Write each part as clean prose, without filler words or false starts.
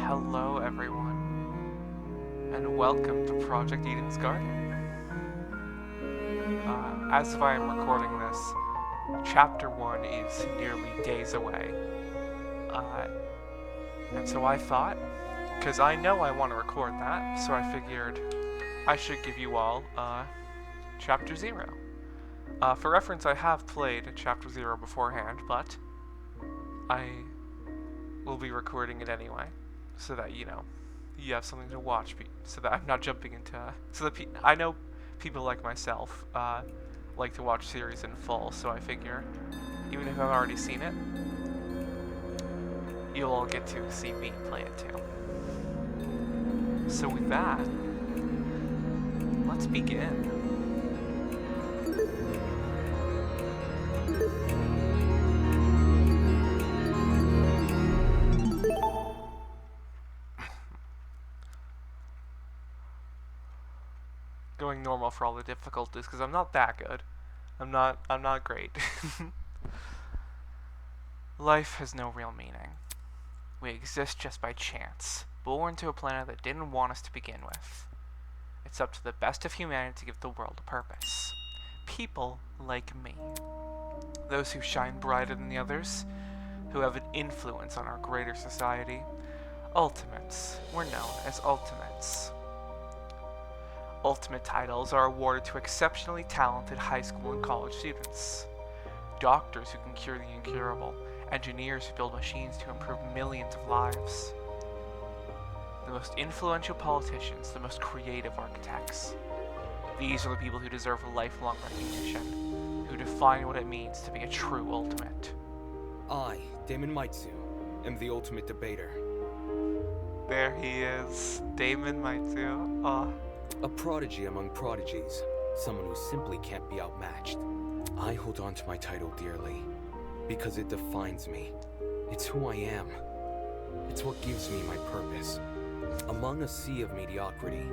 Hello, everyone, and welcome to Project Eden's Garden. As of I am recording this, Chapter 1 is nearly days away. And so I thought, because I know I want to record that, so I figured I should give you all Chapter 0. For reference, I have played Chapter 0 beforehand, but I will be recording it anyway, so that, you have something to watch, so that I'm not jumping into... So that I know people like myself like to watch series in full, so I figure, even if I've already seen it, you'll all get to see me play it too. So with that, let's begin. Going normal for all the difficulties, because I'm not that good. I'm not great. Life has no real meaning. We exist just by chance, born to a planet that didn't want us to begin with. It's up to the best of humanity to give the world a purpose. People like me. Those who shine brighter than the others, who have an influence on our greater society. Ultimates. We're known as Ultimates. Ultimate titles are awarded to exceptionally talented high school and college students. Doctors who can cure the incurable. Engineers who build machines to improve millions of lives. The most influential politicians, the most creative architects. These are the people who deserve lifelong recognition, who define what it means to be a true ultimate. I, Damon Maitsu, am the ultimate debater. There he is, Damon Maitsu. A prodigy among prodigies, someone who simply can't be outmatched. I hold on to my title dearly, because it defines me. It's who I am. It's what gives me my purpose. Among a sea of mediocrity,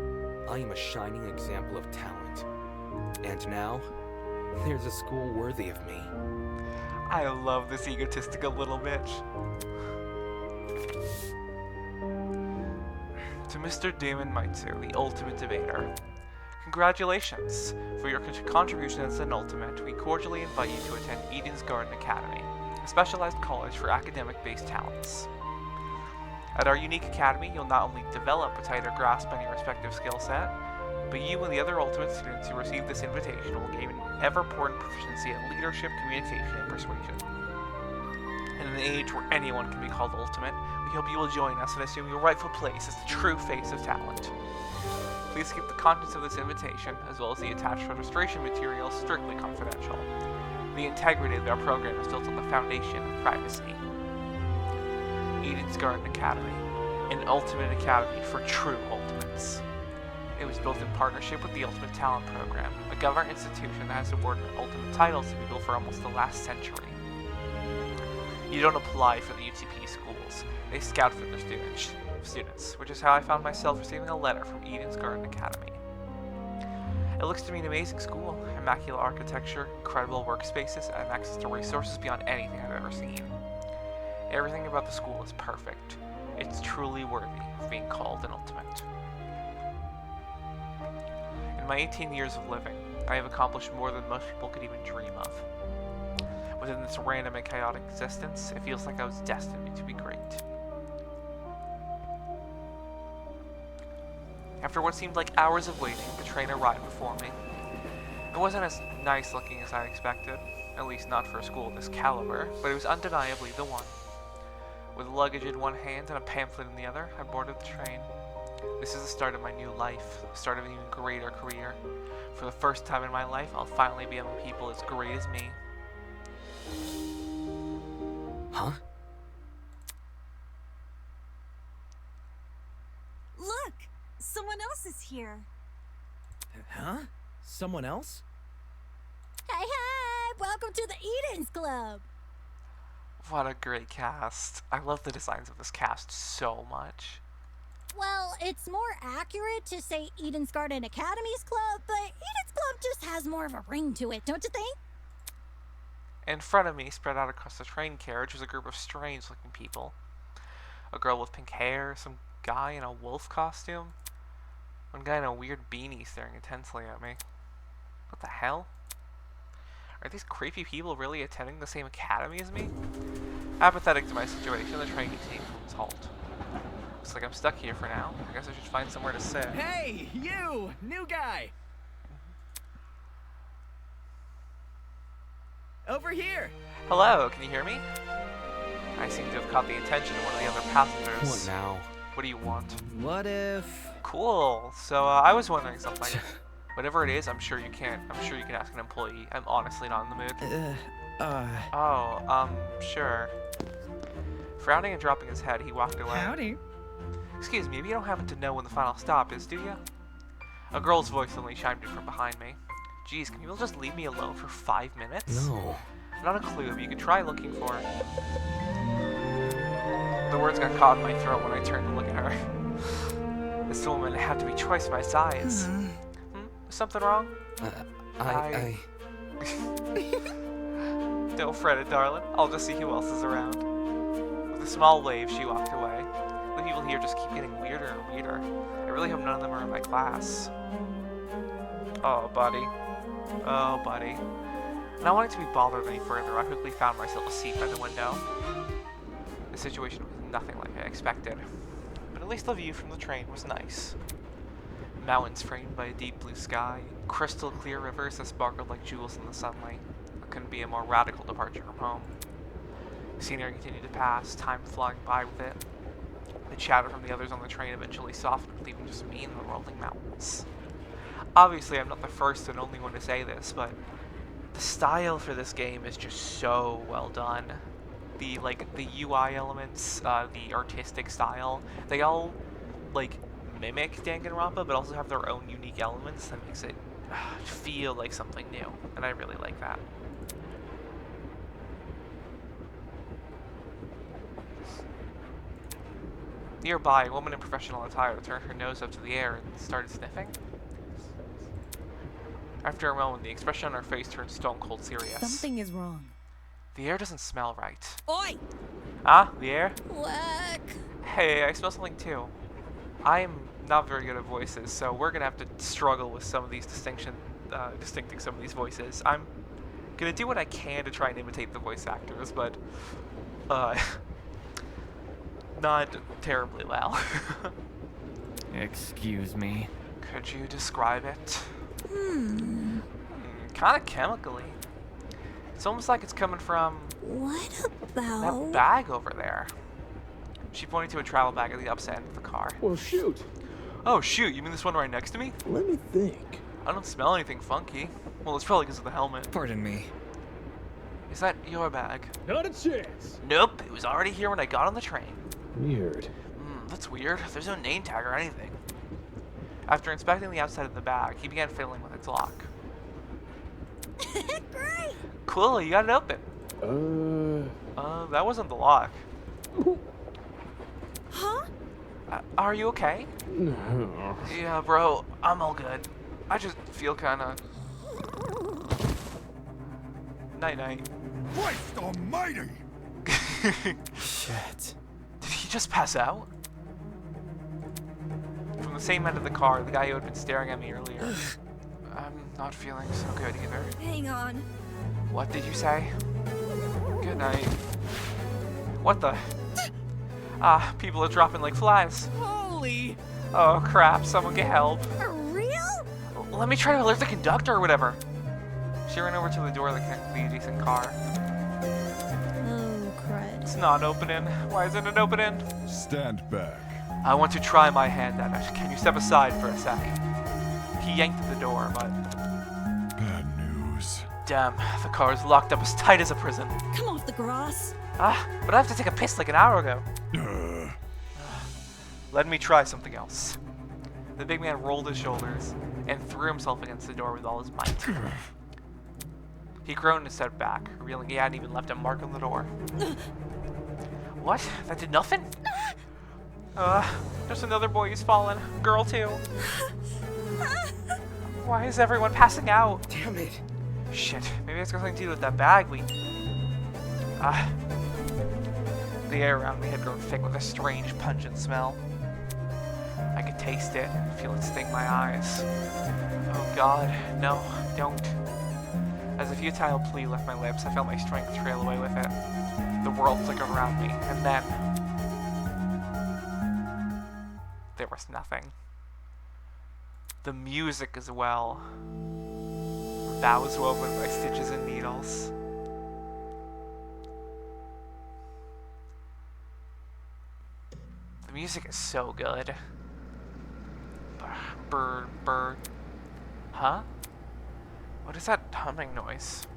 I am a shining example of talent. And now, there's a school worthy of me. I love this egotistical little bitch. To Mr. Damon Maitsu, the ultimate debater. Congratulations! For your contribution as an ultimate, we cordially invite you to attend Eden's Garden Academy, a specialized college for academic-based talents. At our unique academy, you'll not only develop a tighter grasp on your respective skill set, but you and the other ultimate students who receive this invitation will gain an ever-important proficiency in leadership, communication, and persuasion. In an age where anyone can be called ultimate, we hope you will join us and assume your rightful place as the true face of talent. Please keep the contents of this invitation, as well as the attached registration materials, strictly confidential. The integrity of our program is built on the foundation of privacy. Eden's Garden Academy, an ultimate academy for true ultimates. It was built in partnership with the Ultimate Talent Program, a government institution that has awarded ultimate titles to people for almost the last century. You don't apply for the UTP schools, they scout for their students, which is how I found myself receiving a letter from Eden's Garden Academy. It looks to me an amazing school, immaculate architecture, incredible workspaces, and access to resources beyond anything I've ever seen. Everything about the school is perfect. It's truly worthy of being called an ultimate. In my 18 years of living, I have accomplished more than most people could even dream of. Within this random and chaotic existence, it feels like I was destined to be great. After what seemed like hours of waiting, the train arrived before me. It wasn't as nice looking as I expected, at least not for a school of this caliber, but it was undeniably the one. With luggage in one hand and a pamphlet in the other, I boarded the train. This is the start of my new life, the start of an even greater career. For the first time in my life, I'll finally be among people as great as me. Huh? Look! Someone else is here. Huh? Someone else? Hey, hey! Welcome to the Eden's Club! What a great cast. I love the designs of this cast so much. Well, it's more accurate to say Eden's Garden Academy's Club, but Eden's Club just has more of a ring to it, don't you think? In front of me, spread out across the train carriage, was a group of strange-looking people. A girl with pink hair, some guy in a wolf costume, one guy in a weird beanie staring intensely at me. What the hell? Are these creepy people really attending the same academy as me? Apathetic to my situation, the train continues to its halt. Looks like I'm stuck here for now. I guess I should find somewhere to sit. Hey, you! New guy! Over here! Hello, can you hear me? I seem to have caught the attention of one of the other passengers. What now? What do you want? What if... Cool. So I was wondering something. Whatever it is, I'm sure you can ask an employee. I'm honestly not in the mood. Oh, sure. Frowning and dropping his head, he walked away. Howdy. Excuse me, you don't happen to know when the final stop is, do you? A girl's voice suddenly chimed in from behind me. Geez, can you just leave me alone for 5 minutes? No. Not a clue, but you could try looking for it. The words got caught in my throat when I turned to look at her. This woman had to be twice my size. Is something wrong? Don't fret it, darling. I'll just see who else is around. With a small wave, she walked away. The people here just keep getting weirder and weirder. I really hope none of them are in my class. Oh, buddy. Oh, buddy. And I wanted to be bothered any further. I quickly found myself a seat by the window. The situation was nothing like I expected. But at least the view from the train was nice. Mountains framed by a deep blue sky, crystal clear rivers that sparkled like jewels in the sunlight. It couldn't be a more radical departure from home. Scenery continued to pass, time flying by with it. The chatter from the others on the train eventually softened, leaving just me and the rolling mountains. Obviously, I'm not the first and only one to say this, but the style for this game is just so well done. The UI elements, the artistic style, they all mimic Danganronpa, but also have their own unique elements that makes it feel like something new, and I really like that. Nearby, a woman in professional attire turned her nose up to the air and started sniffing. After a moment, the expression on her face turned stone cold serious. Something is wrong. The air doesn't smell right. Oi! Ah, the air? Whack! Hey, I smell something too. I'm not very good at voices, so we're gonna have to struggle with some of these distincting some of these voices. I'm gonna do what I can to try and imitate the voice actors, but not terribly well. Excuse me. Could you describe it? Kind of chemically. It's almost like it's coming from What that about... bag over there. She pointed to a travel bag at the upside end of the car. Well, shoot. Oh shoot, you mean this one right next to me? Let me think. I don't smell anything funky. Well, it's probably because of the helmet. Pardon me. Is that your bag? Not a chance. Nope, it was already here when I got on the train. Weird. That's weird. There's no name tag or anything. After inspecting the outside of the bag, he began fiddling with its lock. Great! Cool, you got it open. That wasn't the lock. Huh? Are you okay? No. Yeah, bro, I'm all good. I just feel kinda... Night-night. Christ almighty! Shit. Did he just pass out? From the same end of the car, the guy who had been staring at me earlier. I'm not feeling so good either. Hang on. What did you say? Good night. What the? People are dropping like flies. Holy! Oh crap, someone get help. For real? Let me try to alert the conductor or whatever. She ran over to the door of the adjacent car. Oh, crud. It's not opening. Why isn't it opening? Stand back. I want to try my hand at it. Can you step aside for a sec? He yanked at the door, but... Bad news. Damn, the car is locked up as tight as a prison. Come off the grass. But I have to take a piss like an hour ago. Let me try something else. The big man rolled his shoulders and threw himself against the door with all his might. He groaned and stepped back, revealing he hadn't even left a mark on the door. What? That did nothing? Just another boy who's fallen. Girl too. Why is everyone passing out? Damn it. Shit, maybe it's got something to do with that bag we... The air around me had grown thick with a strange, pungent smell. I could taste it, feel it sting my eyes. Oh God, no, don't. As a futile plea left my lips, I felt my strength trail away with it. The world flickered around me, and then there was nothing. The music as well. Vows woven by stitches and needles. The music is so good. Bird, bird. Huh? What is that humming noise?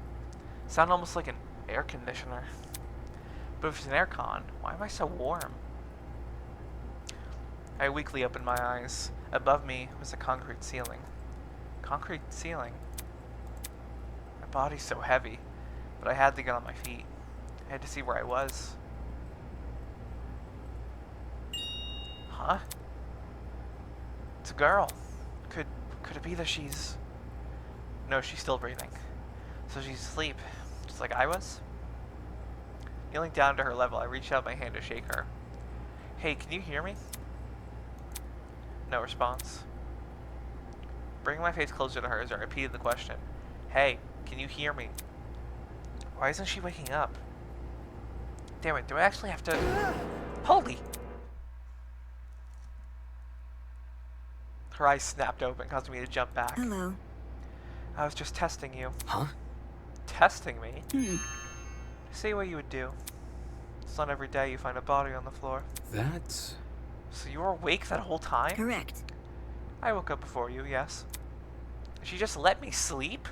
Sound almost like an air conditioner. But if it's an aircon, why am I so warm? I weakly opened my eyes. Above me was a concrete ceiling. Concrete ceiling? My body's so heavy, but I had to get on my feet. I had to see where I was. Huh? It's a girl. Could it be that she's... No, she's still breathing. So she's asleep, just like I was? Kneeling down to her level, I reached out my hand to shake her. Hey, can you hear me? No response. Bringing my face closer to hers, I repeated the question. Hey, can you hear me? Why isn't she waking up? Damn it, do I actually have to... Holy! Her eyes snapped open, causing me to jump back. Hello. I was just testing you. Huh? Testing me? See what you would do. It's not every day you find a body on the floor. That's... So you were awake that whole time? Correct. I woke up before you, yes. She just let me sleep?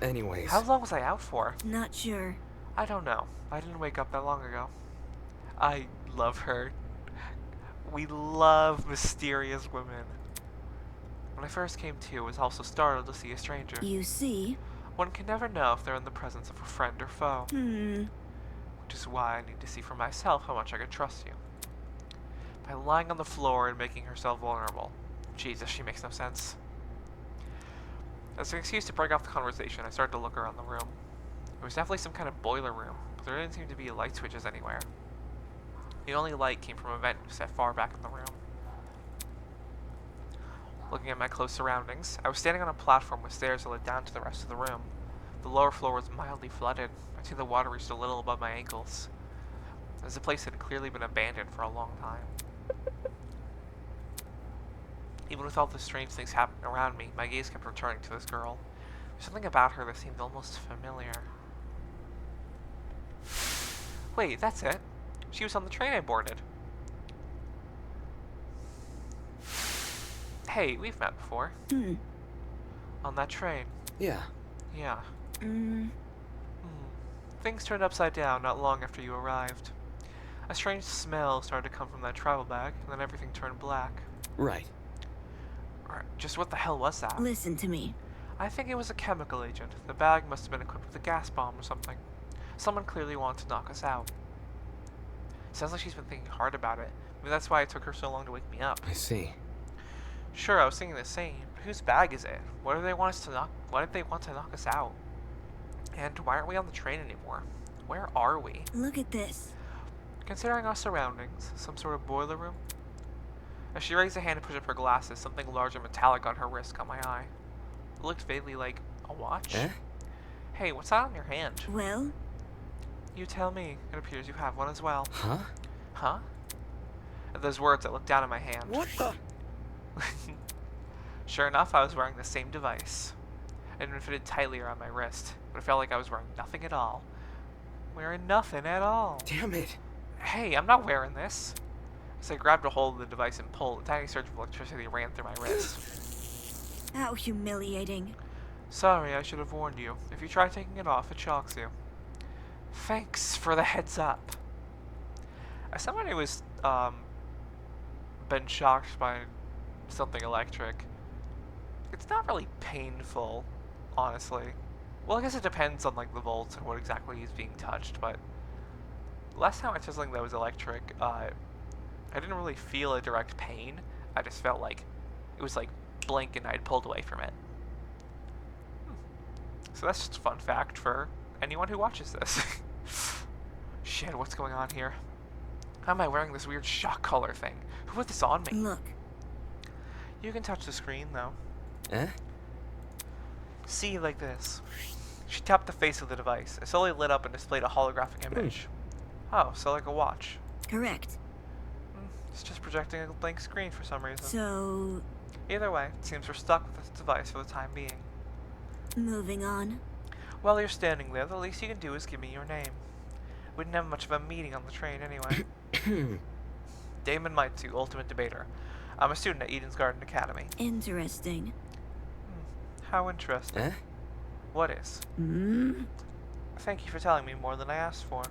Anyways. How long was I out for? Not sure. I don't know. I didn't wake up that long ago. I love her. We love mysterious women. When I first came to, I was also startled to see a stranger. You see? One can never know if they're in the presence of a friend or foe. Which is why I need to see for myself how much I can trust you. By lying on the floor and making herself vulnerable. Jesus, she makes no sense. As an excuse to break off the conversation, I started to look around the room. It was definitely some kind of boiler room, but there didn't seem to be light switches anywhere. The only light came from a vent set far back in the room. Looking at my close surroundings, I was standing on a platform with stairs that led down to the rest of the room. The lower floor was mildly flooded. I think the water reached a little above my ankles. It was a place that had clearly been abandoned for a long time. Even with all the strange things happening around me, my gaze kept returning to this girl. There's something about her that seemed almost familiar. Wait, that's it. She was on the train I boarded. Hey, we've met before. On that train. Yeah. Yeah. Things turned upside down not long after you arrived. A strange smell started to come from that travel bag, and then everything turned black. Right. Just what the hell was that? Listen to me. I think it was a chemical agent. The bag must have been equipped with a gas bomb or something. Someone clearly wanted to knock us out. Sounds like she's been thinking hard about it. Maybe that's why it took her so long to wake me up. I see. Sure, I was thinking the same. But whose bag is it? Why did they want to knock us out? And why aren't we on the train anymore? Where are we? Look at this. Considering our surroundings, some sort of boiler room? As she raised a hand to push up her glasses, something large and metallic on her wrist caught my eye. It looked vaguely like a watch. Eh? Hey, what's that on your hand? Well? You tell me. It appears you have one as well. Huh? Huh? At those words, I looked down at my hand. What the? Sure enough, I was wearing the same device. It had been fitted tightly around my wrist, but it felt like I was wearing nothing at all. Wearing nothing at all. Damn it. Hey, I'm not wearing this. As I grabbed a hold of the device and pulled, a tiny surge of electricity ran through my wrist. How humiliating. Sorry, I should have warned you. If you try taking it off, it shocks you. Thanks for the heads up. As someone who has been shocked by something electric, it's not really painful, honestly. Well, I guess it depends on like the volts and what exactly is being touched, but last time I touched something that was electric, I didn't really feel a direct pain. I just felt like it was like blink and I'd pulled away from it. So that's just a fun fact for anyone who watches this. Shit, what's going on here? How am I wearing this weird shock collar thing? Who put this on me? Look. You can touch the screen, though. Eh? See, like this. She tapped the face of the device. It slowly lit up and displayed a holographic image. Oh, so like a watch. Correct. It's just projecting a blank screen for some reason. So, Either way, it seems we're stuck with this device for the time being. moving on. While you're standing there, the least you can do is give me your name. We didn't have much of a meeting on the train anyway. Damon Maitsu, Ultimate Debater. I'm a student at Eden's Garden Academy. Interesting. How interesting. Eh? What is? Thank you for telling me more than I asked for.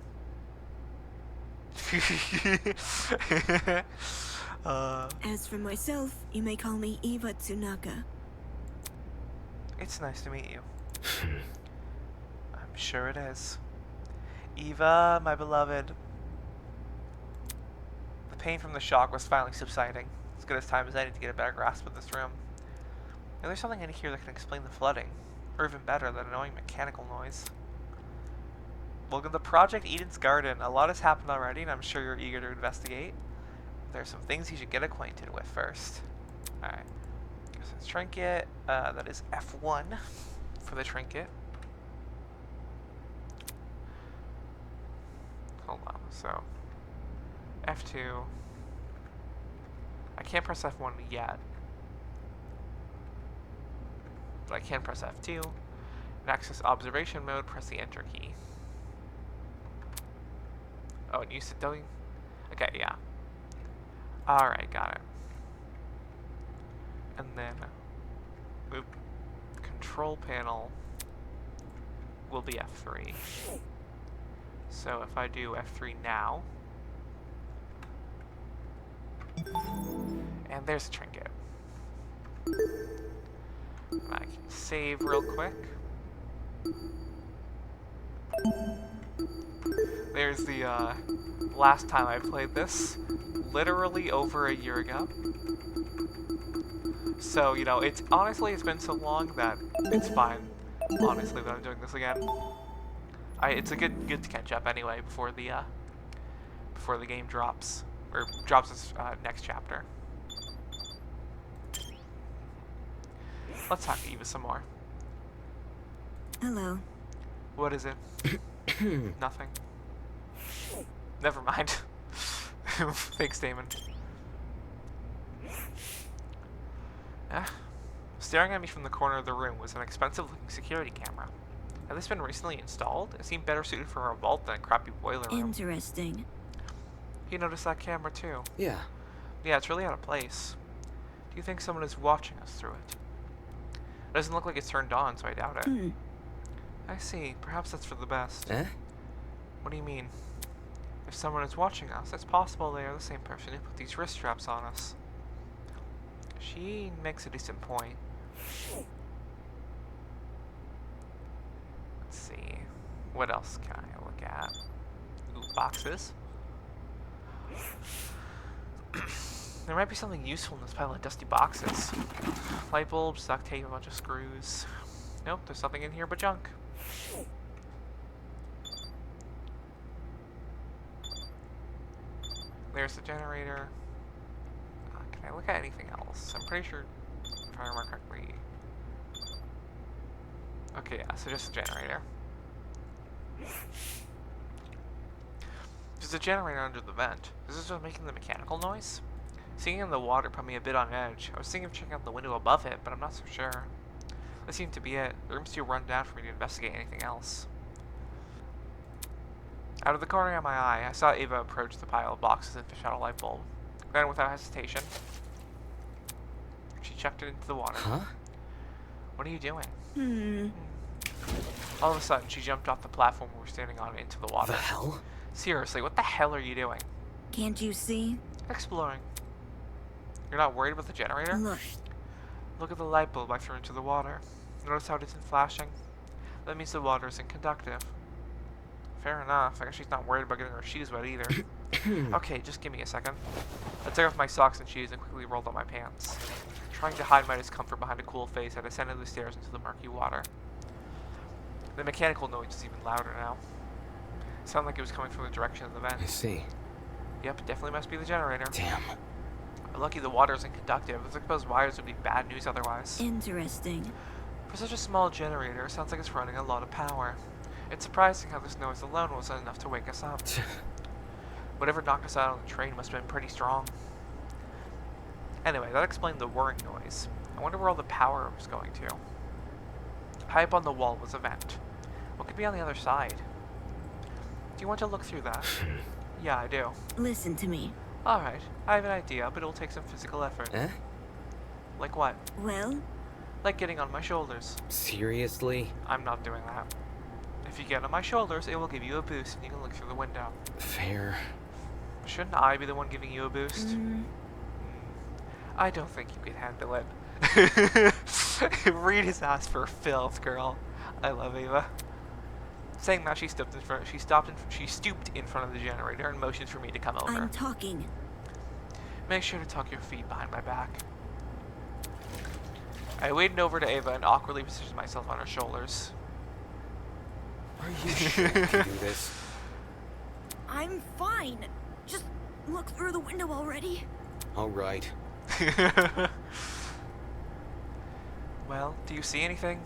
As for myself, you may call me Eva Tsunaka. It's nice to meet you. I'm sure it is. Eva, my beloved. The pain from the shock was finally subsiding. As good as time as any to get a better grasp of this room. And there's something in here that can explain the flooding. Or even better, that annoying mechanical noise. Welcome to Project Eden's Garden. A lot has happened already, and I'm sure you're eager to investigate. There's some things you should get acquainted with first. Alright. There's this trinket. That is F1 for the trinket. Hold on. So, F2. I can't press F1 yet. But I can press F2. And access observation mode, press the enter key. Oh, and use the W. Okay, yeah. Alright, got it. And then move control panel will be F3. So if I do F3 now, and there's a trinket. I can save real quick. There's the last time I played this, literally over a year ago. So, you know, it's honestly, it's been so long that it's fine, honestly, that I'm doing this again. It's a good to catch up anyway before the game drops, or drops its next chapter. Let's talk to Eva some more. Hello. What is it? Nothing. Never mind. Thanks, Damon. Staring at me from the corner of the room was an expensive-looking security camera. Had this been recently installed? It seemed better suited for a vault than a crappy boiler room. Interesting. You noticed that camera too? Yeah. Yeah, it's really out of place. Do you think someone is watching us through it? It doesn't look like it's turned on, so I doubt it. I see. Perhaps that's for the best. Eh? What do you mean? If someone is watching us, it's possible they are the same person who put these wrist straps on us. She makes a decent point. Let's see. What else can I look at? Ooh, boxes. There might be something useful in this pile of dusty boxes. Light bulbs, duct tape, a bunch of screws. Nope, there's nothing in here but junk. There's the generator. Can I look at anything else? I'm pretty sure, if I remember correctly. Okay, yeah, so just a generator. There's a generator under the vent. Is this what's making the mechanical noise? Seeing it in the water put me a bit on edge. I was thinking of checking out the window above it, but I'm not so sure. That seemed to be it. The room's too run down for me to investigate anything else. Out of the corner of my eye, I saw Ava approach the pile of boxes and fish out a light bulb. Then, without hesitation, she chucked it into the water. Huh? What are you doing? All of a sudden, she jumped off the platform we were standing on into the water. The hell? Seriously, what the hell are you doing? Can't you see? Exploring. You're not worried about the generator? Look. Look at the light bulb I threw into the water. Notice how it isn't flashing? That means the water isn't conductive. Fair enough. I guess she's not worried about getting her shoes wet either. Okay, just give me a second. I took off my socks and shoes and quickly rolled up my pants. Trying to hide my discomfort behind a cool face, I descended the stairs into the murky water. The mechanical noise is even louder now. It sounded like it was coming from the direction of the vent. I see. Yep, definitely must be the generator. Damn. We're lucky the water isn't conductive. I suppose wires would be bad news otherwise. Interesting. For such a small generator, it sounds like it's running a lot of power. It's surprising how this noise alone wasn't enough to wake us up. Whatever knocked us out on the train must have been pretty strong. Anyway, that explained the whirring noise. I wonder where all the power was going to. High up on the wall was a vent. What could be on the other side? Do you want to look through that? Yeah, I do. Listen to me. Alright, I have an idea, but it'll take some physical effort. Eh? Like what? Well, Like getting on my shoulders. Seriously? I'm not doing that. If you get on my shoulders, it will give you a boost and you can look through the window. Fair. Shouldn't I be the one giving you a boost? I don't think you can handle it. Reed has asked for filth, girl. I love Ava. Saying that, she stooped in front of the generator and motioned for me to come over. I'm talking. Make sure to tuck your feet behind my back. I waded over to Ava and awkwardly positioned myself on her shoulders. Are you sure you can do this? I'm fine. Just look through the window already. Alright. Well, do you see anything?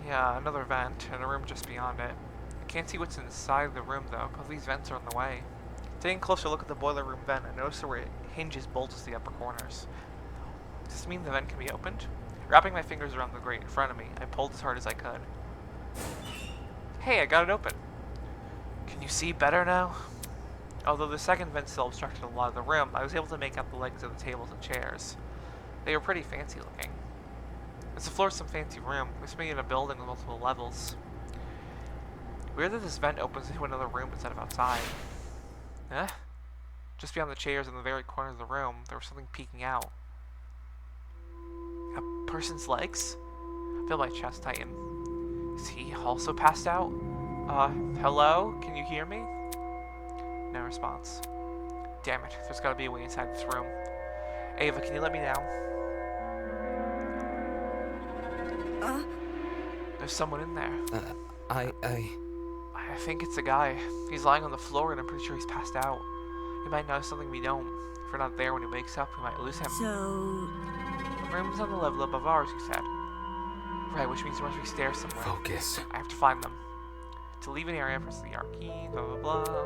Yeah, another vent, and a room just beyond it. I can't see what's inside the room though, because these vents are in the way. Taking a closer look at the boiler room vent, I noticed there were hinges bolted to the upper corners. Does this mean the vent can be opened? Wrapping my fingers around the grate in front of me, I pulled as hard as I could. Hey, I got it open. Can you see better now? Although the second vent still obstructed a lot of the room, I was able to make out the legs of the tables and chairs. They were pretty fancy looking. It's the floor of some fancy room. This may be in a building with multiple levels. Weird that this vent opens into another room instead of outside. Eh? Just beyond the chairs in the very corner of the room, there was something peeking out. A person's legs? I feel my chest tighten. Is he also passed out? Hello? Can you hear me? No response. Damn it, there's gotta be a way inside this room. Ava, can you let me down? There's someone in there. I think it's a guy. He's lying on the floor and I'm pretty sure he's passed out. He might know something we don't. If we're not there when he wakes up, we might lose him. So, The room's on the level above ours, he said. Right, which means there must be stairs somewhere. focus. I have to find them. To leave an area, press the R key, blah blah blah.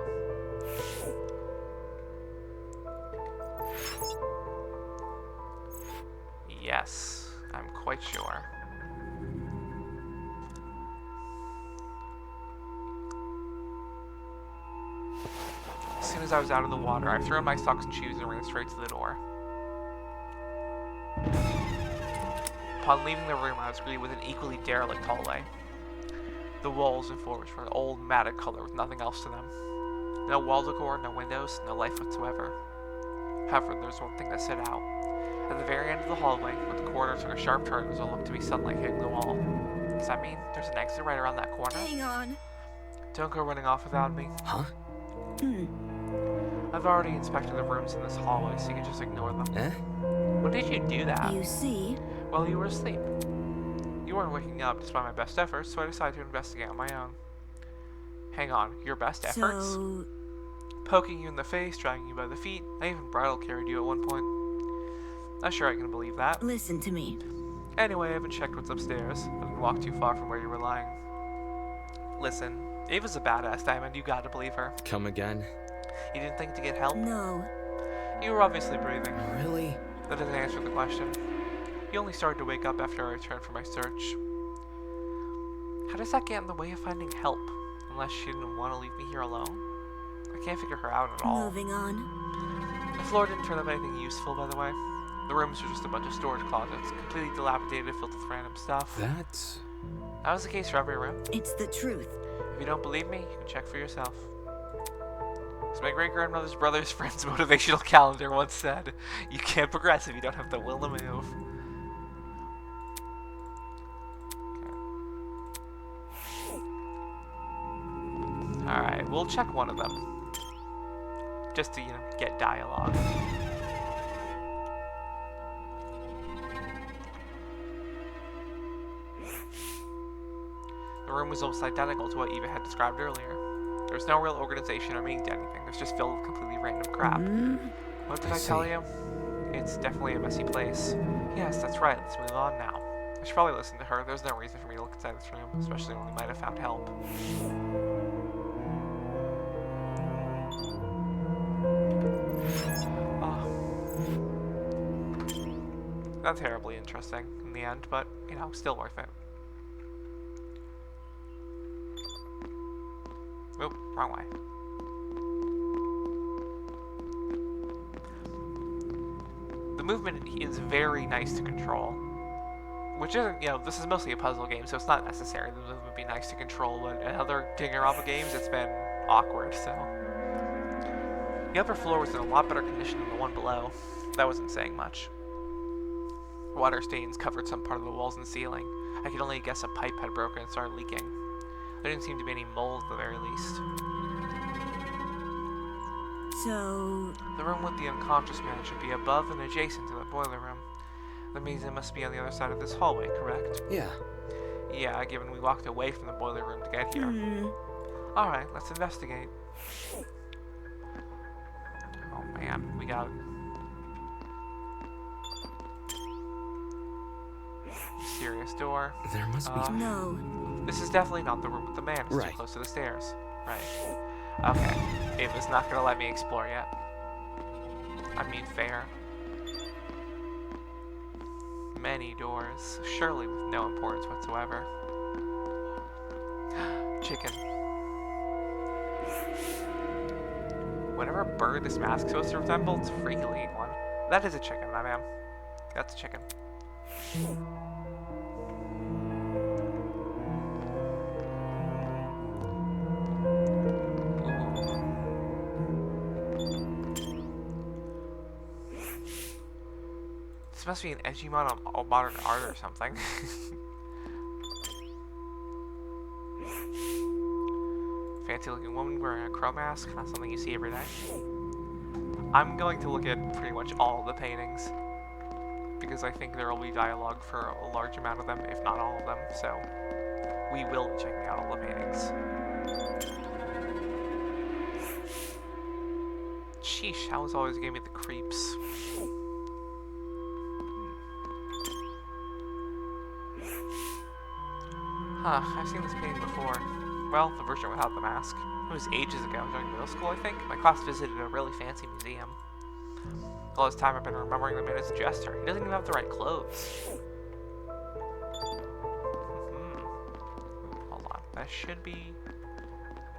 Yes, I'm quite sure. As soon as I was out of the water, I threw on my socks and shoes and ran straight to the door. Upon leaving the room, I was greeted with an equally derelict hallway. The walls and floors were an old, matted color with nothing else to them. No wall decor, no windows, no life whatsoever. However, there was one thing that stood out. At the very end of the hallway, where the corridor took a sharp turn, there was what looked to be sunlight hitting the wall. Does that mean there's an exit right around that corner? hang on. Don't go running off without me. Huh? I've already inspected the rooms in this hallway, so you can just ignore them. Eh? When did you do that? You see, While you were asleep. You weren't waking up despite my best efforts, so I decided to investigate on my own. Hang on, your best efforts? so Poking you in the face, dragging you by the feet, I even bridal carried you at one point. Not sure I can believe that. listen to me. Anyway, I haven't checked what's upstairs. I didn't walk too far from where you were lying. Listen, Ava's a badass, Diamond. You gotta believe her. Come again? You didn't think to get help? No, You were obviously breathing. Really? That doesn't answer the question. You only started to wake up after I returned from my search. How does that get in the way of finding help? Unless she didn't want to leave me here alone? I can't figure her out at all. moving on. The floor didn't turn up anything useful, by the way. The rooms were just a bunch of storage closets, completely dilapidated, filled with random stuff. That's... That was the case for every room. It's the truth. If you don't believe me, you can check for yourself. As my great-grandmother's brother's friend's motivational calendar once said, you can't progress if you don't have the will to move. Alright, we'll check one of them. Just to, get dialogue. The room was almost identical to what Eva had described earlier. There's no real organization or meaning to anything. It's just filled with completely random crap. What did I tell you? It's definitely a messy place. Yes, that's right. Let's move on now. I should probably listen to her. There's no reason for me to look inside this room, especially when we might have found help. Not terribly interesting in the end, but, you know, still worth it. Oop, wrong way. The movement is very nice to control. Which isn't, you know, this is mostly a puzzle game, so it's not necessary. The movement would be nice to control, but in other danganronpa games, it's been awkward, so. The upper floor was in a lot better condition than the one below. That wasn't saying much. Water stains covered some part of the walls and ceiling. I could only guess a pipe had broken and started leaking. There didn't seem to be any mold at the very least. So, The room with the unconscious man should be above and adjacent to the boiler room. That means it must be on the other side of this hallway, correct? Yeah. Yeah, given we walked away from the boiler room to get here. Alright, let's investigate. Oh man, we got mysterious door. There must be. no. This is definitely not the room with the man. It's Right. too close to the stairs. Right. Okay. Ava's not gonna let me explore yet. I mean, fair. Many doors, surely with no importance whatsoever. Chicken. Whatever bird this mask is supposed to resemble, it's a freakily one. That is a chicken, my man. That's a chicken. This must be an edgy modern art or something. Fancy looking woman wearing a crow mask, not something you see every day. I'm going to look at pretty much all of the paintings, because I think there will be dialogue for a large amount of them, if not all of them, so we will be checking out all the paintings. Sheesh, Alice always gave me the creeps. Huh, I've seen this painting before. Well, the version without the mask. It was ages ago, during middle school, I think. My class visited a really fancy museum. All this time I've been remembering the man as a jester. He doesn't even have the right clothes. Hold on. That should be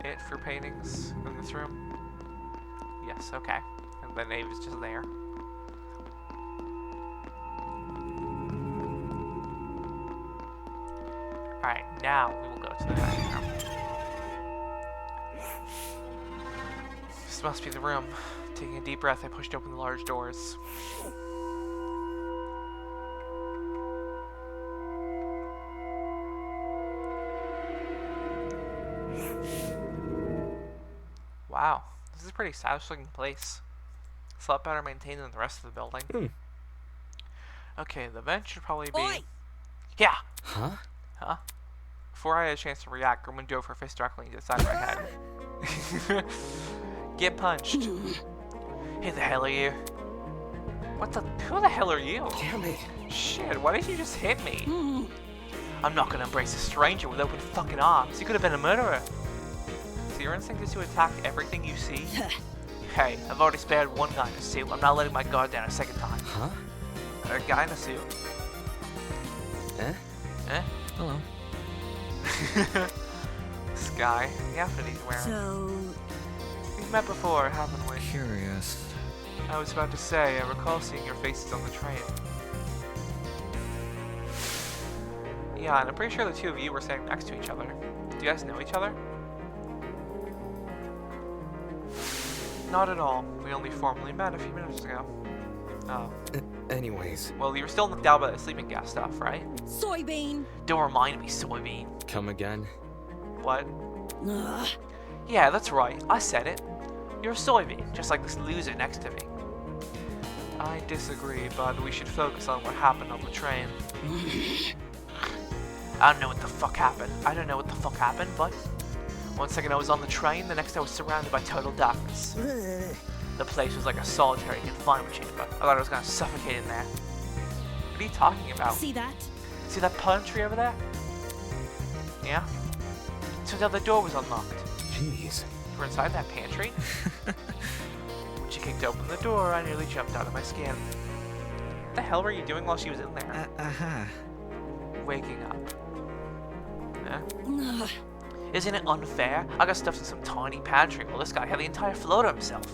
it for paintings in this room. Yes, okay. And then Ave is just there. Alright, now we will go to the dining room. This must be the room. Taking a deep breath, I pushed open the large doors. Wow, this is a pretty stylish looking place. It's a lot better maintained than the rest of the building. Okay, the bench should probably be... Oi! Yeah! Huh? Huh? Before I had a chance to react, Roman dove her fist directly into the side of my head. Get punched. Who the hell are you? What the? Who the hell are you? Damn it. Shit, why didn't you just hit me? I'm not gonna embrace a stranger with open fucking arms. You could have been a murderer. So your instinct is to attack everything you see? Hey, I've already spared one guy in a suit. I'm not letting my guard down a second time. Huh? A guy in a suit. Eh? Eh? Hello. This guy, the outfit he's wearing. So, We've met before, haven't we? Curious. I was about to say, I recall seeing your faces on the train. Yeah, and I'm pretty sure the two of you were standing next to each other. Do you guys know each other? Not at all. We only formally met a few minutes ago. Oh. Anyways, Well, you were still knocked out by the sleeping gas stuff, right? Soybean. Don't remind me, soybean. come again. What? Ugh. Yeah, that's right. I said it. You're a soybean, just like this loser next to me. I disagree, but we should focus on what happened on the train. I don't know what the fuck happened. But One second I was on the train, the next I was surrounded by total darkness. The place was like a solitary confinement chamber. I thought I was gonna suffocate in there. What are you talking about? See that? See that palm tree over there? Yeah? Turns out the door was unlocked. Jeez. We're inside that pantry. When she kicked open the door, I nearly jumped out of my skin. What the hell were you doing while she was in there? Waking up. Huh? Isn't it unfair? I got stuffed in some tiny pantry while this guy had the entire floor to himself.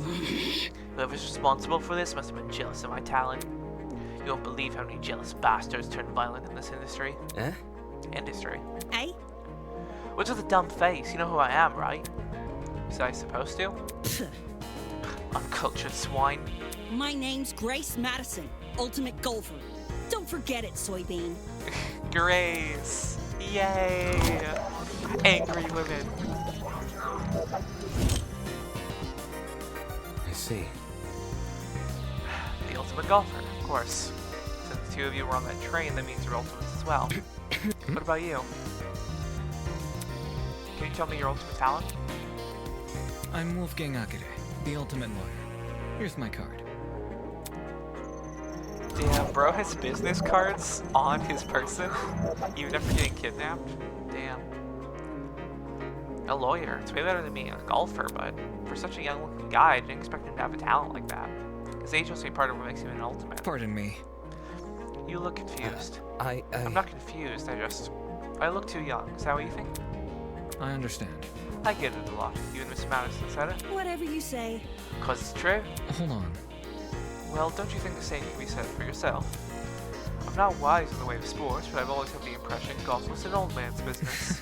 Whoever's responsible for this must have been jealous of my talent. You won't believe how many jealous bastards turn violent in this industry. Eh? Industry. Eh? What's with the dumb face? You know who I am, right? Was I supposed to? Uncultured swine. My name's Grace Madison, Ultimate Golfer. Don't forget it, Soybean. Grace! Yay! Angry women. I see. The ultimate golfer, of course. Since the two of you were on that train, that means you're ultimates as well. What about you? Can you tell me your ultimate talent? I'm Wolfgang Akere, the ultimate lawyer. Here's my card. Damn, bro has business cards on his person, even after getting kidnapped. Damn. A lawyer. It's way better than being a golfer, but for such a young-looking guy, I didn't expect him to have a talent like that. His age must be part of what makes him an ultimate. Pardon me. You look confused. I'm not confused, I look too young. Is that what you think? I understand. I get it a lot. You and Miss Madison said it. Whatever you say. 'Cause it's true. Hold on. Well, don't you think the same can be said for yourself? I'm not wise in the way of sports, but I've always had the impression golf was an old man's business.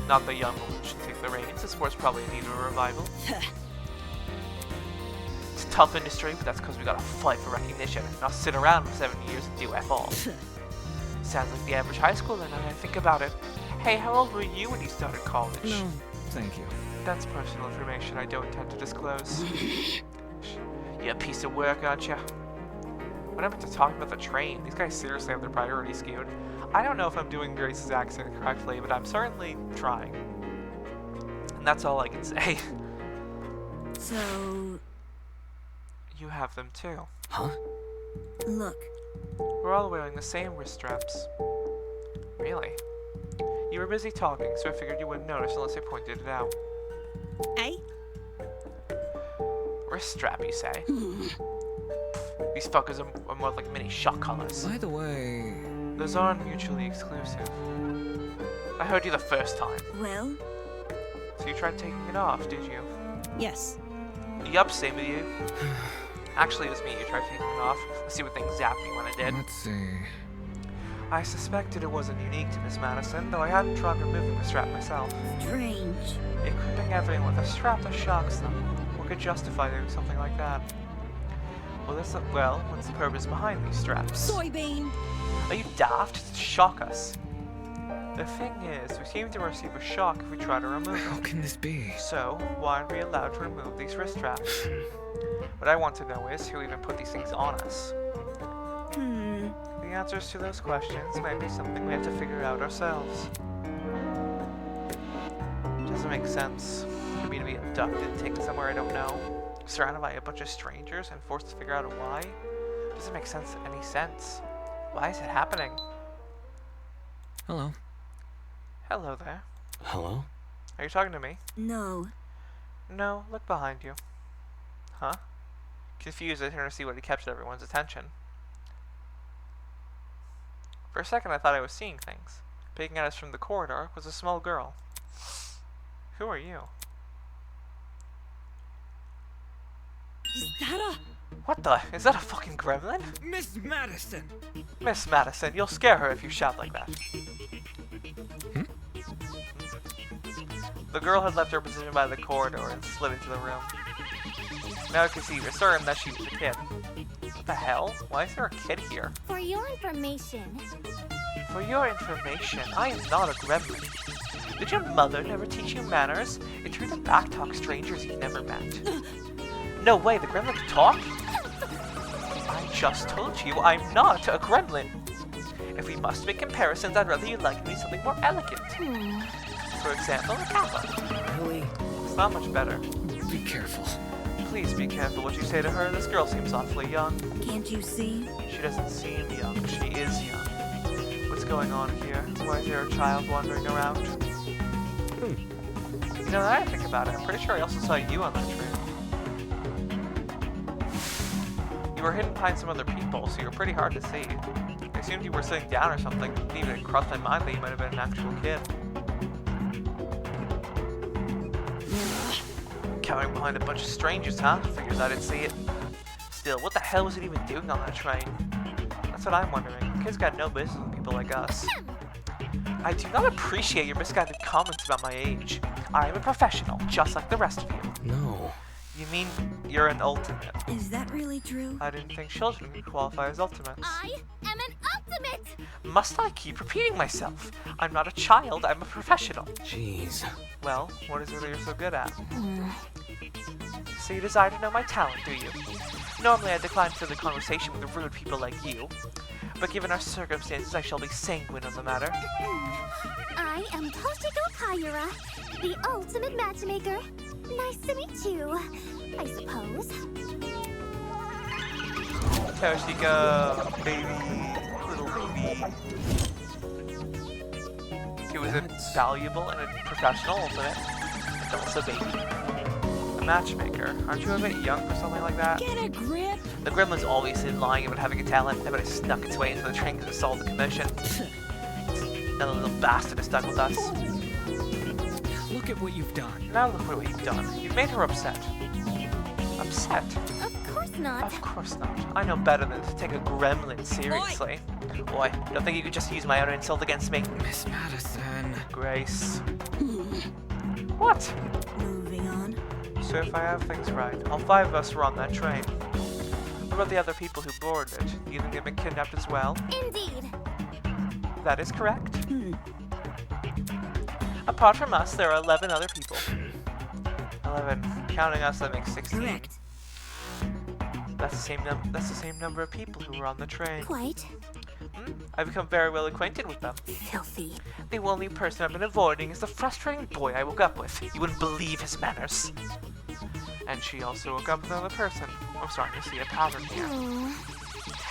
Not the young woman should take the reins. The sport's probably in need of a revival. It's a tough industry, but that's because we gotta fight for recognition, not sit around for 7 years and do F all. Sounds like the average high schooler now that I think about it. Hey, how old were you when you started college? No, thank you. That's personal information I don't intend to disclose. You a piece of work, aren't you? Whenever to talk about the train, these guys seriously have their priorities skewed. I don't know if I'm doing Grace's accent correctly, but I'm certainly trying. And that's all I can say. So, You have them too. Huh? look, We're all wearing the same wrist straps. Really? You were busy talking, so I figured you wouldn't notice unless I pointed it out. Eh? Wrist strap, you say? These fuckers are more like mini shock collars. By the way, Those aren't mutually exclusive. I heard you the first time. well, So you tried taking it off, did you? Yes. Yup, same with you. Actually, it was me who tried taking it off. Let's see what thing zapped me when I did. let's see. I suspected it wasn't unique to Miss Madison, though I hadn't tried removing the strap myself. strange. Equipping everyone with a strap that shocks them. What could justify doing something like that? Well, what's the purpose behind these straps? Soybean! Are you daft? To shock us. The thing is, we seem to receive a shock if we try to remove How them. can this be? So, why aren't we allowed to remove these wrist straps? What I want to know is who even put these things on us. The answers to those questions might be something we have to figure out ourselves. Doesn't make sense for me to be abducted and taken somewhere I don't know, surrounded by a bunch of strangers and forced to figure out a why. Doesn't make any sense. Why is it happening? Hello. Hello there. Hello? Are you talking to me? No, No, look behind you. Huh? Confused, I turned to see what had captured everyone's attention. For a second, I thought I was seeing things. Peeking at us from the corridor was a small girl. Who are you? Is that a... What the? Is that a fucking gremlin? Miss Madison! Miss Madison, you'll scare her if you shout like that. The girl had left her position by the corridor and slid into the room. Now I can see for certain that she was a kid. What the hell? Why is there a kid here? For your information, For your information, I am not a gremlin. Did your mother never teach you manners? It's rude to backtalk strangers you've never met. No way, the gremlin can talk? I just told you I'm not a gremlin. If we must make comparisons, I'd rather you like me something more elegant. For example, a kappa. Really? It's not much better. Be careful. Please be careful what you say to her. This girl seems awfully young. Can't you see? She doesn't seem young. She is young. What's going on here? Why is there a child wandering around? You know, now that I think about it, I'm pretty sure I also saw you on that train. You were hidden behind some other people, so you're pretty hard to see. I assumed you were sitting down or something. It didn't even cross my mind that you might have been an actual kid. Cowering behind a bunch of strangers, huh? Figures I didn't see it. Still, what the hell was it even doing on that train? That's what I'm wondering. Kids got no business with people like us. I do not appreciate your misguided comments about my age. I am a professional, just like the rest of you. No. You mean you're an ultimate? Is that really true? I didn't think children could qualify as ultimates. I am an ultimate! Must I keep repeating myself? I'm not a child, I'm a professional. Jeez. Well, what is it that you're so good at? So you desire to know my talent, do you? Normally I decline further conversation with rude people like you, but given our circumstances, I shall be sanguine on the matter. I am Toshiko Kayura, the ultimate matchmaker. Nice to meet you, I suppose. Toshiko, baby, little baby. Who is a valuable and a professional ultimate, and also baby. A matchmaker. Aren't you a bit young for something like that? Get a grip! The gremlin's always been lying about having a talent, but it snuck its way into the train because it saw the commotion. That little bastard is stuck with us. Look at what you've done. Now look what you've done. You've made her upset. Upset? Of course not. Of course not. I know better than to take a gremlin seriously. Boy, don't think you could just use my own insult against me. Miss Madison. Grace. What? Moving on. So if I have things right, all 5 of us were on that train. What about the other people who boarded it? Do you think they've been kidnapped as well? Indeed. That is correct. Apart from us, there are 11 other people. 11. Counting us, that makes 16. Correct. That's the same number of people who were on the train. Quite. I've become very well acquainted with them. Filthy. The only person I've been avoiding is the frustrating boy I woke up with. You wouldn't believe his manners. And she also woke up with another person. I'm starting to see a pattern here.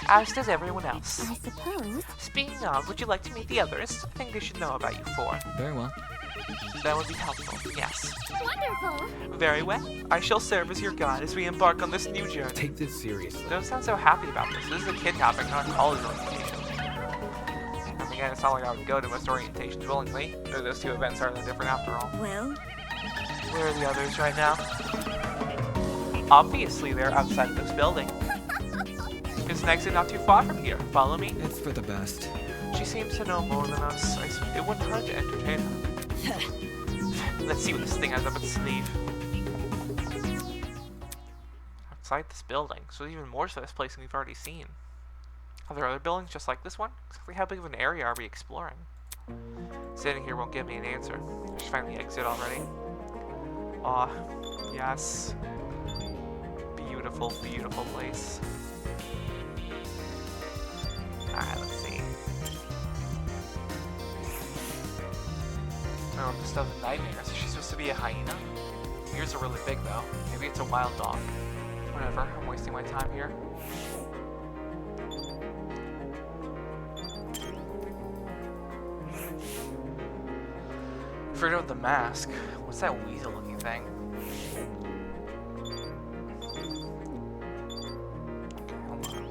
As does everyone else. I suppose. Speaking of, would you like to meet the others? I think they should know about you 4. Very well. That would be helpful, yes. Wonderful. Very well. I shall serve as your guide as we embark on this new journey. Take this seriously. Don't sound so happy about this. This is a kidnapping, not a college orientation. And again, it's not like I would go to most orientations willingly. Though those 2 events aren't that different after all. Well, Where are the others right now? Obviously, they're outside of this building. There's an exit not too far from here. Follow me. It's for the best. She seems to know more than us. It wouldn't hurt to entertain her. Let's see what this thing has up its sleeve. Outside this building, so there's even more to this place than we've already seen. Are there other buildings just like this one? Exactly how big of an area are we exploring? Sitting here won't give me an answer. I should find the exit already. Ah, yes. Beautiful, beautiful place. Alright, let's see. Oh, this stuff's a nightmare. Is she supposed to be a hyena? Ears are really big though. Maybe it's a wild dog. Whatever, I'm wasting my time here. Forget about the mask. What's that weasel looking thing? Hold on.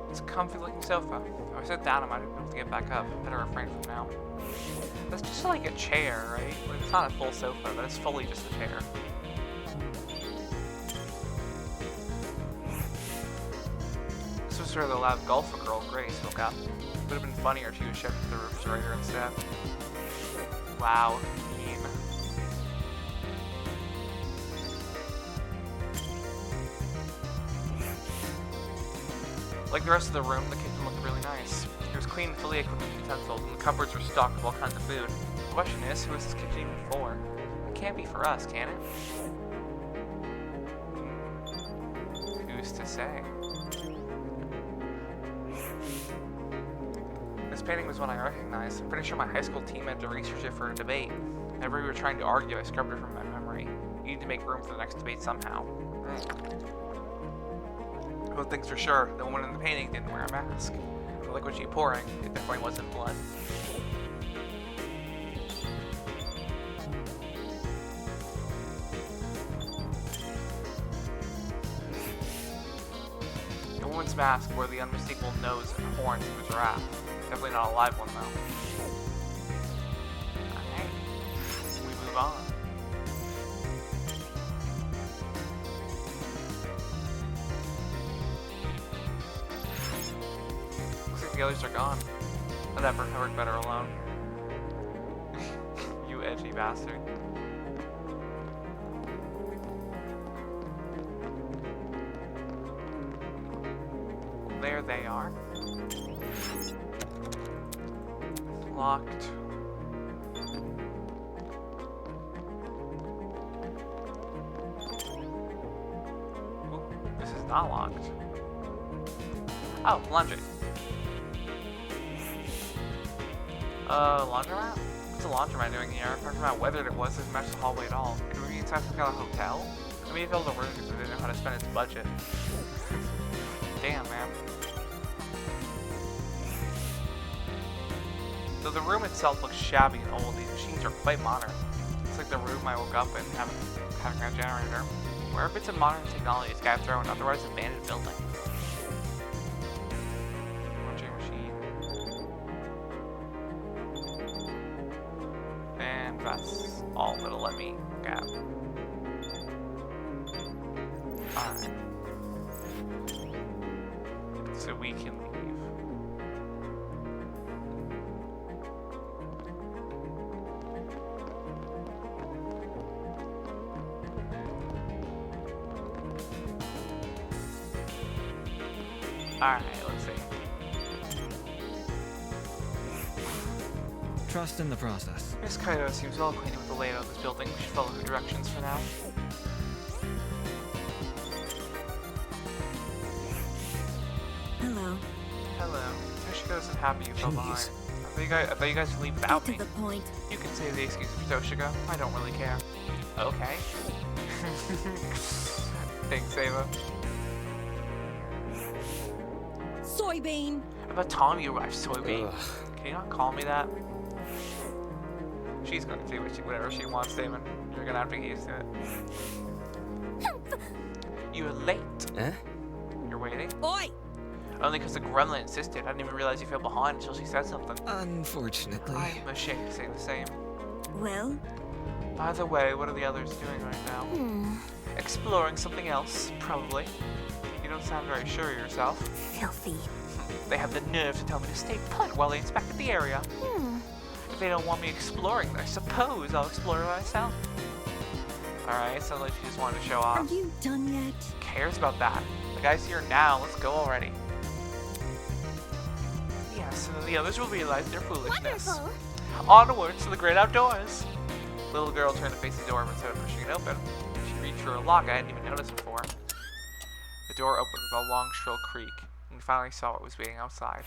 It's a comfy looking sofa. If I sit down, I might be able to get back up. Better refrain from now. That's just like a chair, right? Like, it's not a full sofa, but it's fully just a chair. This was where the loud golfer girl, Grace, woke up. Would have been funnier if she was shifted to the refrigerator instead. Wow, mean. Like the rest of the room, the kitchen looked really nice. It was clean and fully equipped with utensils, and the cupboards were stocked with all kinds of food. The question is, who is this kitchen even for? It can't be for us, can it? Who's to say? This This painting was one I recognized. I'm pretty sure my high school team had to research it for a debate. Whenever we were trying to argue, I scrubbed it from my memory. You need to make room for the next debate somehow. One thing's for sure, the woman in the painting didn't wear a mask. The liquid she pouring, it definitely wasn't blood. The woman's mask wore the unmistakable nose and horns of a giraffe. Definitely not a live one though. Alright, we move on. Looks like the others are gone. Whatever, I work better alone. You edgy bastard. There they are. Locked. Ooh, this is not locked. Oh, laundry. Laundromat? What's a laundromat doing here? Apart from how weathered it was, it didn't match the hallway at all. Could we be inside some kind of hotel? I mean, it built a room because it didn't know how to spend its budget. Damn, man. Though the room itself looks shabby and old, these machines are quite modern. It's like the room I woke up in having a generator. Where are bits of modern technology scattered through an otherwise abandoned building? Laundry machine. And that's all that'll let me grab. Alright. So we can leave. Alright, let's see. Trust in the process. Miss Kaido seems well acquainted with the layout of this building. We should follow her directions for now. Hello. Hello. Toshiko isn't happy you fell behind. Jeez. I thought you guys would leave without Get me. to the point. You can say the excuse for Toshiko. I don't really care. Okay. Thanks, Ava. Soybean! About time you arrived, Soybean. Ugh. Can you not call me that? She's gonna do whatever she wants, Damon. You're gonna have to get used to it. You're late. Eh? You're waiting? Oi! Only because the gremlin insisted. I didn't even realize you fell behind until she said something. Unfortunately. I'm ashamed to say the same. Well, By the way, what are the others doing right now? Exploring something else, probably. You don't sound very sure of yourself. filthy. They have the nerve to tell me to stay put while they inspected the area. If they don't want me exploring, then I suppose I'll explore myself. Alright, sounds like she just wanted to show Are off. you done yet? Who cares about that? The guy's here now, let's go already. Yes, and then the others will realize their foolishness. Wonderful. Onwards to the great outdoors! Little girl turned to face the door instead of pushing it open. She reached for a lock I hadn't even noticed before. The door opened with a long, shrill creak, and we finally saw what was waiting outside.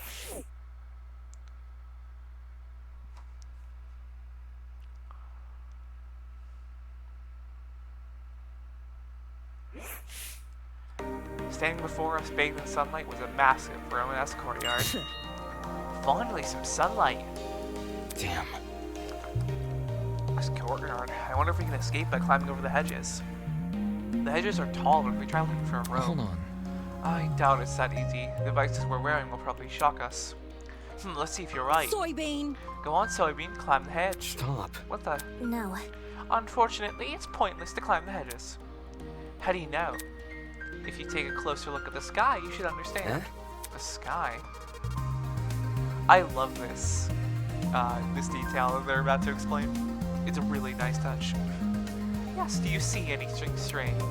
Standing before us, bathed in sunlight, was a massive Romanesque courtyard. Finally, some sunlight! Damn. This courtyard. I wonder if we can escape by climbing over the hedges. The hedges are tall, but if we try looking for a rope... Hold on. I doubt it's that easy. The devices we're wearing will probably shock us. Let's see if you're right. Soybean! Go on, Soybean, climb the hedge. Stop. What the? No. Unfortunately, it's pointless to climb the hedges. How do you know? If you take a closer look at the sky, you should understand. Eh? The sky? I love this, this detail that they're about to explain. It's a really nice touch. Yes, do you see anything strange?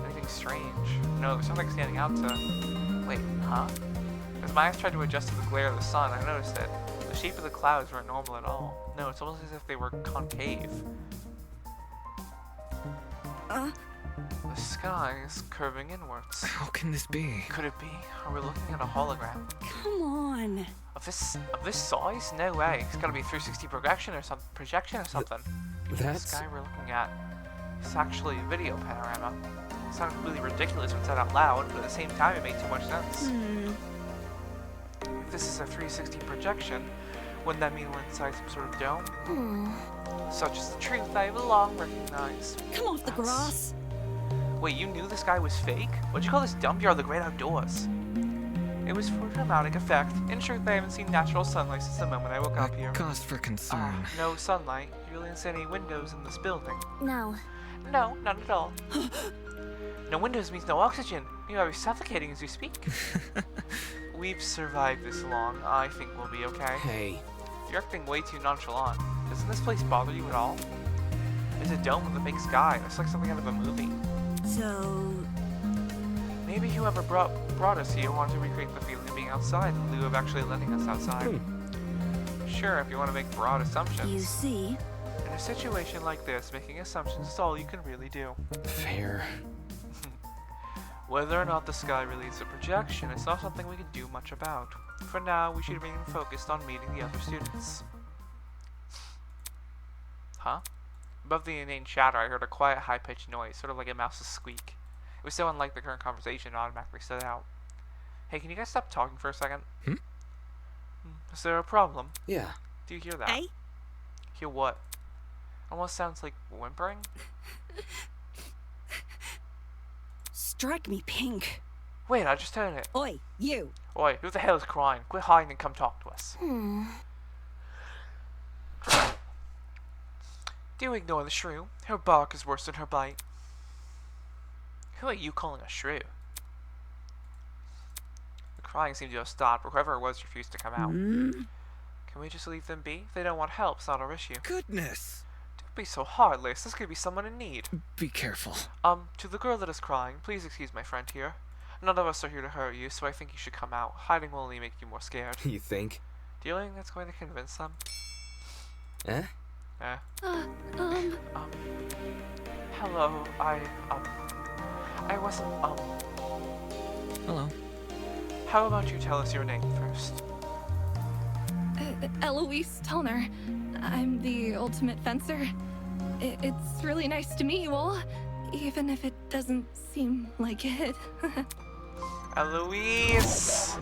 Anything strange? No, there's something standing out to... Wait, huh? As my eyes tried to adjust to the glare of the sun, I noticed that the shape of the clouds weren't normal at all. No, it's almost as if they were concave. The sky is curving inwards. How can this be? Could it be? Are we looking at a hologram? Come on. Of this size? No way. It's gotta be 360 projection or something. The That's... sky we're looking at is actually a video panorama. It sounded completely ridiculous when said out loud, but at the same time it made too much sense. If this is a 360 projection, wouldn't that mean we're inside some sort of dome? Such is the truth I have long recognized. Come off the grass. Wait, you knew this guy was fake? What'd you call this dump yard the great outdoors? It was for dramatic effect. In truth, I haven't seen natural sunlight since the moment I woke up here. Cause for concern. No sunlight. You really didn't see any windows in this building. No. No, not at all. No windows means no oxygen. You are suffocating as you speak. We've survived this long. I think we'll be okay. Hey. You're acting way too nonchalant. Doesn't this place bother you at all? There's a dome with a big sky. Looks like something out of a movie. So, Maybe whoever brought us here wanted to recreate the feeling of being outside in lieu of actually letting us outside. Sure, if you want to make broad assumptions. you see, In a situation like this, making assumptions is all you can really do. Fair. Whether or not the sky really is a projection, it's not something we can do much about. For now, we should remain focused on meeting the other students. Huh? Above the inane chatter, I heard a quiet, high-pitched noise, sort of like a mouse's squeak. It was so unlike the current conversation, it automatically stood out. Hey, can you guys stop talking for a second? Is there a problem? Yeah. Do you hear that? Hey? Hear what? Almost sounds like whimpering. Strike me pink. Wait, I just heard it. Oi, you. Oi, who the hell is crying? Quit hiding and come talk to us. Do ignore the shrew. Her bark is worse than her bite. Who are you calling a shrew? The crying seemed to have stopped, but whoever it was refused to come out. Can we just leave them be? If they don't want help, it's not our issue. Goodness. Don't be so heartless. This could be someone in need. Be careful. To the girl that is crying, please excuse my friend here. None of us are here to hurt you, so I think you should come out. Hiding will only make you more scared. You think? Do you think that's going to convince them? Eh? Hello, I wasn't, Hello. how about you tell us your name first? Eloise Tellner. I'm the ultimate fencer. It's really nice to meet you all, even if it doesn't seem like it. Eloise!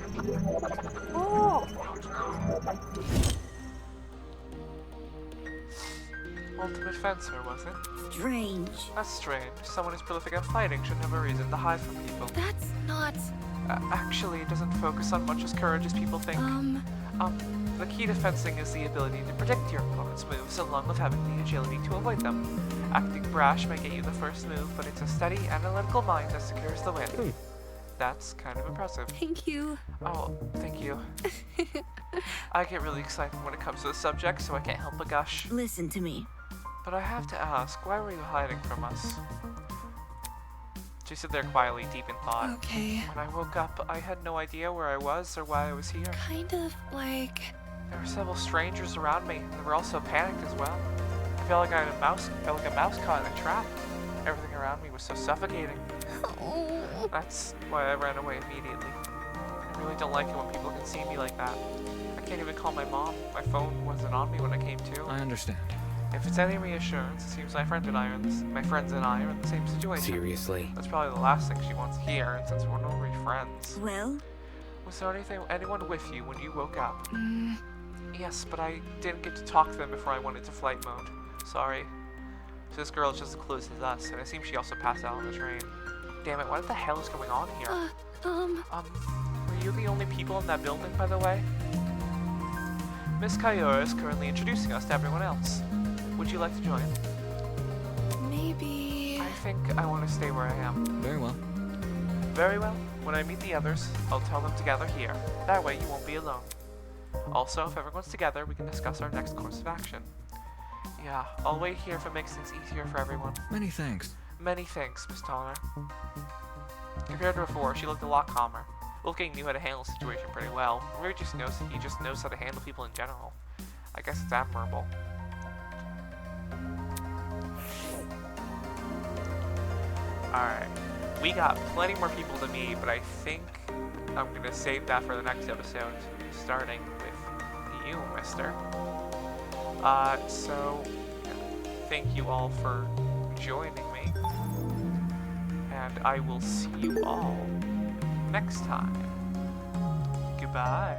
Ultimate fencer, was it? strange. That's strange. Someone who's prolific at fighting shouldn't have a reason to hide from people. That's not... Actually, it doesn't focus on much as courage as people think. The key to fencing is the ability to predict your opponent's moves along with having the agility to avoid them. Acting brash may get you the first move, but it's a steady, analytical mind that secures the win. That's kind of impressive. Thank you. Oh, thank you. I get really excited when it comes to the subject, so I can't help but gush. Listen to me. But I have to ask, why were you hiding from us? She stood there quietly, deep in thought. Okay. When I woke up, I had no idea where I was or why I was here. Kind of like... There were several strangers around me, and they were also panicked as well. I felt like a mouse caught in a trap. Everything around me was so suffocating. Oh. That's why I ran away immediately. I really don't like it when people can see me like that. I can't even call my mom. My phone wasn't on me when I came to. I understand. If it's any reassurance, it seems my friends and I are in the same situation. Seriously? That's probably the last thing she wants to hear, and since we're no really friends. Well, Was there anyone with you when you woke up? Yes, but I didn't get to talk to them before I went into flight mode. Sorry. So this girl is just as close as us, and it seems she also passed out on the train. Damn it, what the hell is going on here? Were you the only people in that building, by the way? Miss Kayura is currently introducing us to everyone else. Would you like to join? Maybe... I think I want to stay where I am. Very well. Very well. When I meet the others, I'll tell them to gather here. That way you won't be alone. Also, if everyone's together, we can discuss our next course of action. Yeah, I'll wait here if it makes things easier for everyone. Many thanks. Many thanks, Miss Tallner. Compared to before, she looked a lot calmer. Wolfgang knew how to handle the situation pretty well. Or maybe he just knows how to handle people in general. I guess it's admirable. Alright. We got plenty more people to meet, but I think I'm gonna save that for the next episode, starting with you, mister. So, thank you all for joining me, and I will see you all next time. Goodbye.